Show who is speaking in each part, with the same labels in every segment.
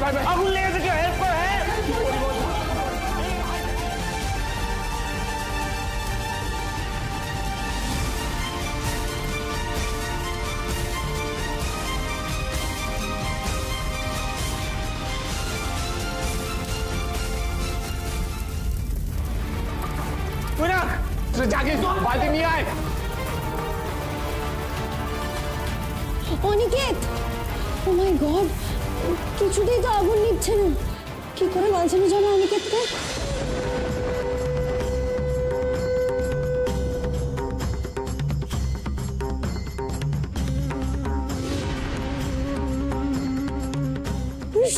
Speaker 1: ভাই ভাই ভাই আগুন লেগেছে, কেউ হেল্প করে। जाके बाल्टी नहीं आए।
Speaker 2: অনিকেত, ও মাই গড, কিছুতেই তো আগুন নিচ্ছে না। কি করে বাঁচানো যাবে অনিকেতকে?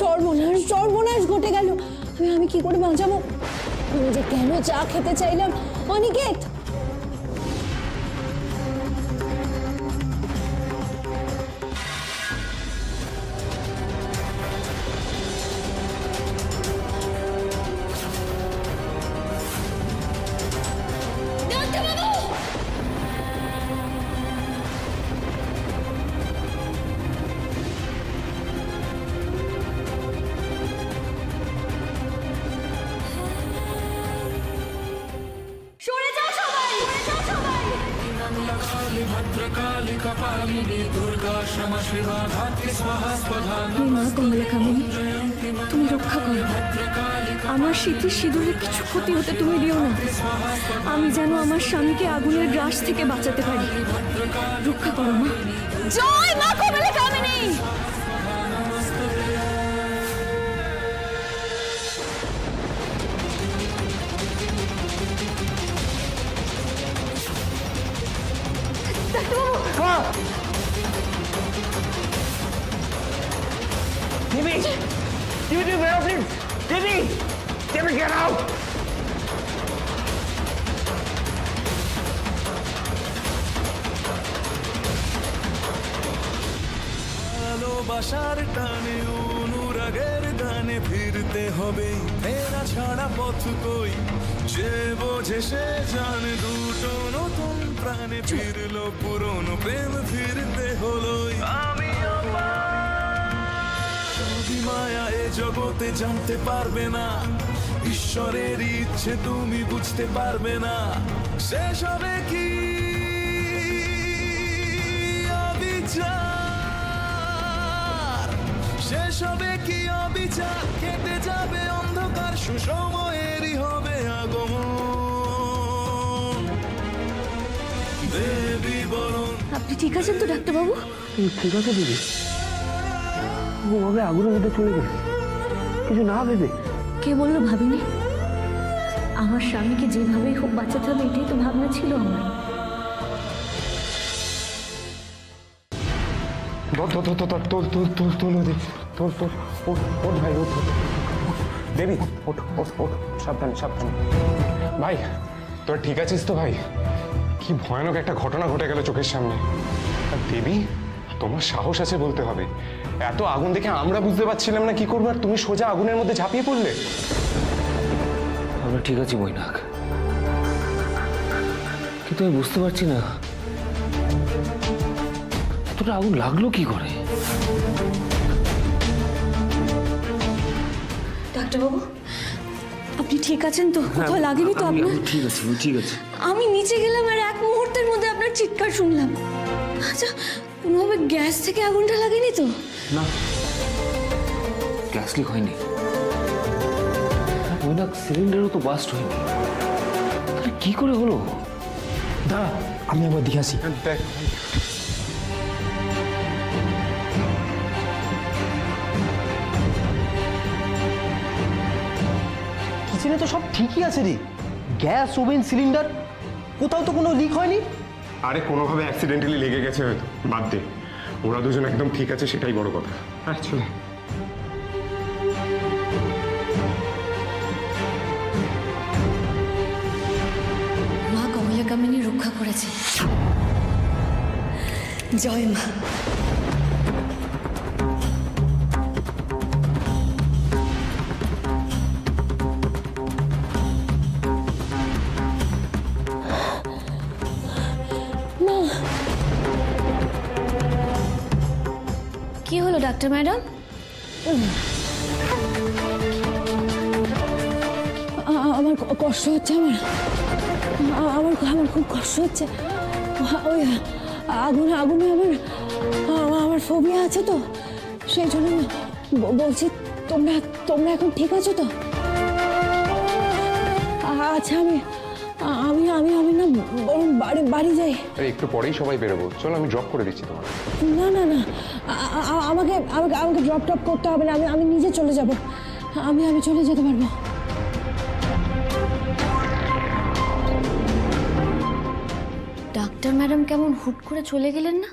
Speaker 2: সর্বনাশ, সর্বনাশ ঘটে গেল। আমি কি করে বাঁচাবো? আমি যে কেন চা খেতে চাইলাম। অনিকেত, মা কমলা কামিনী, তুমি রক্ষা করো। আমার স্মৃতি সিঁদুরের কিছু ক্ষতি হতে তুমি দিও না। আমি যেন আমার স্বামীকে আগুনের গ্রাস থেকে বাঁচাতে পারি। রক্ষা করো মা। জয় মা কমলা কামিনী।
Speaker 1: Devi! Devi, where are you? Devi! Devi, get out!
Speaker 3: ভালোবাসার টানে অনুরাগের গানে ফিরতে হবে, ফেরা ছাড়া পথ কই, যে বোঝে সে জানে। দুটো নতুন প্রাণে ফিরলো পুরনো প্রেম, ফিরতে হলো। আমি মায়া এ জগতে জানতে পারবে না, ঈশ্বরের ইচ্ছে তুমি বুঝতে পারবে না। শেষ হবে কি অবিচার, শেষ হবে কি অবিচার, কেটে যাবে অন্ধকার, সুসময়েরই হবে আগমন। দেবী বরণ।
Speaker 2: আপনি ঠিক আছেন তো ডাক্তারবাবু?
Speaker 1: ঠিক আছে দিদি, ওভাবে আগুনের মধ্যে চলে গেছে কিছু না ভেবে।
Speaker 2: কে বললো ভাবিনি? আমার স্বামীকে যেভাবেই হোক বাঁচাতে হবে, এটাই তো ভাবনা ছিল আমার।
Speaker 1: দেবী ওঠ, সাবধানে সাবধানে। ভাই তোর ঠিক আছিস তো? ভাই কি ভয়ানক একটা ঘটনা ঘটে গেল চোখের সামনে। আর দেবী, তোমার সাহস আছে বলতে হবে। এত আগুন দেখে আমরা বুঝতে পারছিলাম না কি করবো, আর তুমি সোজা আগুনের মধ্যে ঝাঁপিয়ে পড়লে।
Speaker 4: আমরা ঠিক আছি মৈনাক, কিন্তু আমি বুঝতে পারছি না এতটা আগুন লাগলো কি করে।
Speaker 2: ডাক্তারবাবু, আপনি ঠিক আছেন তো? কোথাও লাগেনি তো আপনার?
Speaker 4: ঠিক আছে, ঠিক আছে।
Speaker 2: আমি নিচে গেলাম আর এক মুহূর্তের মধ্যে আপনার চিৎকার শুনলাম। আচ্ছা, কোনোভাবে গ্যাস থেকে আগুনটা লাগেনি তো?
Speaker 4: না, গ্যাস লিক হয়নি। মৈনাক, সিলিন্ডারও তো বাস্ট হয়নি, তাহলে কি করে হলো?
Speaker 1: দাঁড়া, আমি একবার দেখে আসি। দেখ
Speaker 5: কিচেনে তো সব ঠিকই আছে রে, গ্যাস ওভেন সিলিন্ডার, কোথাও তো কোনো লিক হয়নি।
Speaker 1: আরে কোনোভাবে অ্যাক্সিডেন্টালি লেগে গেছে হয়তো, বাদ দে। ওরা দুজন একদম ঠিক আছে, সেটাই বড় কথা। হ্যাঁ চলে।
Speaker 2: মা কমলা কামিনী রক্ষা করেছে। জয় মা। কি হলো ডাক্তার ম্যাডাম? কষ্ট হচ্ছে আমার আমার আমার খুব কষ্ট হচ্ছে। ওই আগুনে আগুনে আমার ফোবিয়া আছে তো, সেই জন্য বলছি তোমরা তোমরা এখন ঠিক আছো তো? আচ্ছা আমি আমি আমি আমি না বরং বাড়ি যাই।
Speaker 1: আরে একটু পরেই সবাই বেরোবো, চলো আমি ড্রপ করে দিচ্ছি তোমার।
Speaker 2: না না না, আমাকে আমাকে আমাকে ড্রপ টপ করতে হবে না, আমি নিজে চলে যাব। আমি চলে যেতে পারবো।
Speaker 6: ডাক্তার ম্যাডাম কেমন হুট করে চলে গেলেন না?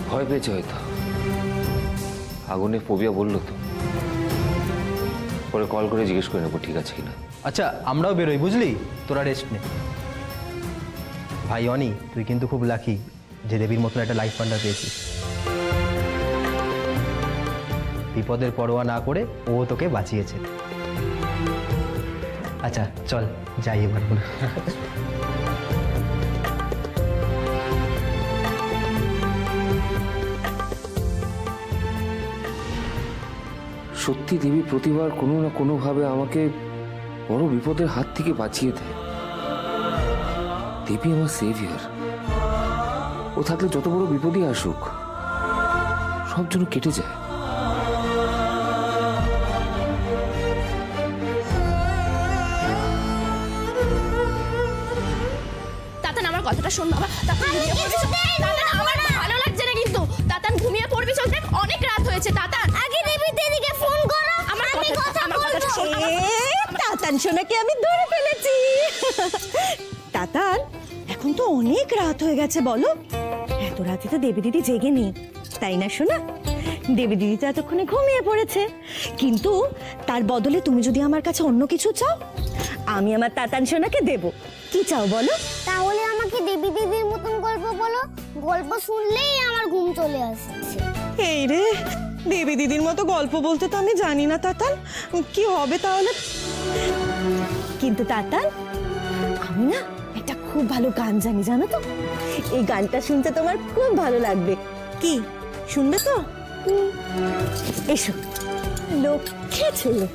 Speaker 4: ভয় পেয়েছে হয়তো, আগুনের ফোবিয়া বললো তো। পরে কল করে জিজ্ঞেস করে নেবো ঠিক আছে কিনা।
Speaker 5: আচ্ছা আমরাও বেরোই, বুঝলি? তোরা রেস্ট নে। ভাই অনি, তুই কিন্তু খুব লাকি যে দেবীর মতন একটা লাইফ পার্টনার পেয়েছিস। বিপদের পরোয়া না করে ও তোকে বাঁচিয়েছে। আচ্ছা চল যাই এবার।
Speaker 4: সত্যি দেবী প্রতিবার কোনো না কোনোভাবে আমাকে বড় বিপদের হাত থেকে বাঁচিয়ে দেয়। দেবী আমার সেভিয়ার। ও থাকলে যত বড় বিপদই আসুক সব যেন কেটে যায়।
Speaker 7: তাতান আমার কথাটা শোন বাবা। তাতান আমার ভালো লাগছে না কিন্তু। তাতান ঘুমিয়ে পড়বি, চল দেখ অনেক রাত হয়েছে। তাতান আগে দেবী দিদিকে ফোন করো, আমার কথাটা শোন।
Speaker 8: তাতান সোনাকে আমি ধরে ফেলেছি। তাতান এখন তো অনেক রাত হয়ে গেছে, বলো? এত রাতে তো দেবী দিদি জেগে নেই, তাই না সোনা? দেবী দিদি তো এতক্ষণে ঘুমিয়ে পড়েছে, কিন্তু তার বদলে তুমি যদি আমার কাছে অন্য কিছু চাও, আমি আমার তাতান সোনাকে দেব। কি চাও বলো?
Speaker 9: তাহলে আমাকে দেবী দিদির মতন গল্প বলো, গল্প শুনলেই আমার ঘুম চলে আসছে।
Speaker 8: এই রে, দেবী দিদির মতো গল্প বলতে তো আমি জানি না তাতান, কি হবে তাহলে? কিন্তু তাতান আমি না একটা খুব ভালো গান জানি, জানো তো? এই গানটা শুনতে তোমার খুব ভালো লাগবে। কি শুনবে তো? এসো লক্ষ্মী ছেলে।